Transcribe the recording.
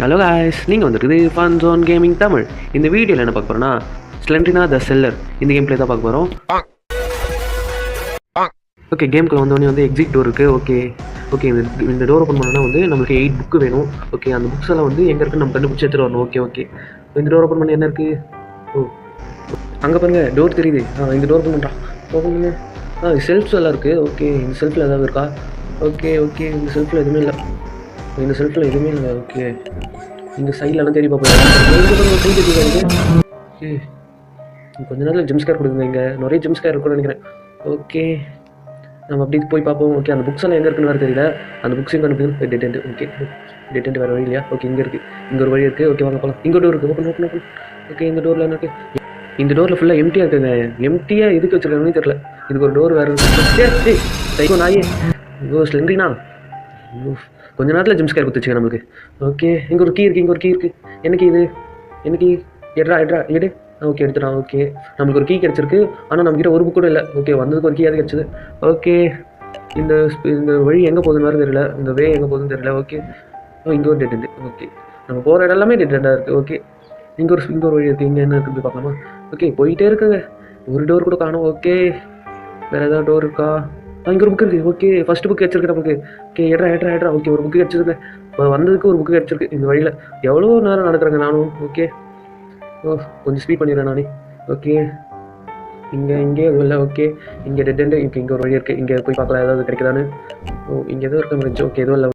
Hello guys, நீங்கள் வந்துருக்குது fun zone gaming Tamil. இந்த வீடியோவில் என்ன பார்க்க போகிறோன்னா ஸ்லெண்ட்ரினா த செல்லர் இந்த கேம் பிளே தான் பார்க்க போகிறோம். ஓகே, கேமுக்குள்ள வந்தோடனே வந்து எக்ஸிட் டோர் இருக்குது. ஓகே இந்த டோர் ஓப்பன் பண்ணோன்னா வந்து நம்மளுக்கு 8 புக்கு வேணும். ஓகே, அந்த புக்ஸ் எல்லாம் வந்து எங்கே இருக்குன்னு நம்ம கண்டுபிடிச்சி எடுத்துகிட்டு வரணும். ஓகே இந்த டோர் ஓப்பன் பண்ணி என்ன இருக்குது? அங்கே பாருங்கள், டோர் தெரியுது. இந்த டோர் ஓப்பன் பண்ணுறான். ஓப்பன் பண்ணு. செல்ஃப்ஸ் எல்லாம் இருக்குது. ஓகே, இந்த செல்ஃபில் ஏதாவது இருக்கா? ஓகே இந்த செல்ஃபில் எதுவுமே இல்லை. ஓகே, இந்த சைட்லலாம் தேடி பார்ப்போம். கை தெரியுது. ஓகே, கொஞ்ச நேரத்தில் ஜிம் ஸ்கேர் கொடுக்குங்க. இங்கே நிறைய ஜிம் ஸ்கேர் இருக்குன்னு நினைக்கிறேன். ஓகே, நம்ம அப்படி போய் பார்ப்போம். ஓகே, அந்த புக்ஸ் எல்லாம் எங்கே இருக்குன்னு வேறு தெரியல. அந்த புக்ஸையும் கண்டுபிடிக்கணும். டெட்டென்ட். ஓகே, டெட்டென்ட் வேறு வழி இல்லையா? ஓகே, இங்கே இருக்குது. இங்கே ஒரு வழி இருக்குது. ஓகே, வாங்க போகலாம். இங்கே டோர் இருக்குது. ஓப்பன். ஓகே, இந்த டோரில் என்ன இருக்குது? இந்த டோரில் ஃபுல்லாக எம்டியாக இருக்குங்க. எம்டியாக எதுக்கு வச்சுருக்காங்கன்னு தெரியல. இதுக்கு ஒரு டோர் வேறு இருக்குது. சைக்கோ நாயே. ஸ்லெண்ட்ரினா கொஞ்ச நேரத்தில் ஜிம் ஸ்கேர் கொடுத்துச்சுங்க நம்மளுக்கு. ஓகே, இங்கே ஒரு கீ இருக்குது. என்ன கீ எடு. ஓகே, எடுத்துட்டான். ஓகே, நம்மளுக்கு ஒரு கீ கிடச்சிருக்கு. ஆனால் நம்மக்கிட்ட ஒரு புக் கூட இல்லை. ஓகே, வந்ததுக்கு ஒரு கீயாவது கிடச்சிது. ஓகே, இந்த வழி எங்கே போகுதுன்னு வேறு தெரியல. இந்த வே எங்கே போகுதுன்னு தெரியல. ஓகே, இங்கே ஒரு டெட். ஓகே, நம்ம போகிற இடம் எல்லாமே டெட்டாக இருக்குது. ஓகே, இங்கே ஒரு வழி இருக்குது. இங்கே என்ன இருக்குது பார்க்கலாமா? ஓகே, போயிட்டே இருக்குங்க. ஒரு டோர் கூட காணும். ஓகே, வேறு ஏதாவது டோர் இருக்கா? இங்கே ஒரு புக் இருக்குது. ஓகே, ஃபஸ்ட்டு புக் கிடச்சிருக்கு நமக்கு. ஓகே, எட்ரா. ஓகே, ஒரு புக்கு கிடச்சிருக்கு. வந்ததுக்கு ஒரு புக்கு கிடச்சிருக்கு. இந்த வழியில் எவ்வளோ நேரம் நடக்கிறேங்க நானும். ஓகே, கொஞ்சம் ஸ்பீட் பண்ணிடுறேன் நானே. ஓகே, இங்கே எதுவும் இல்லை. ஓகே, இங்கே டெட் எண்டு. இங்கே ஒரு வழி இருக்குது. இங்கே போய் பார்க்கலாம் ஏதாவது கிடைக்குதான்னு. இங்கே எதுவும் இருக்க முடிஞ்சு. ஓகே, எதுவும் இல்லை.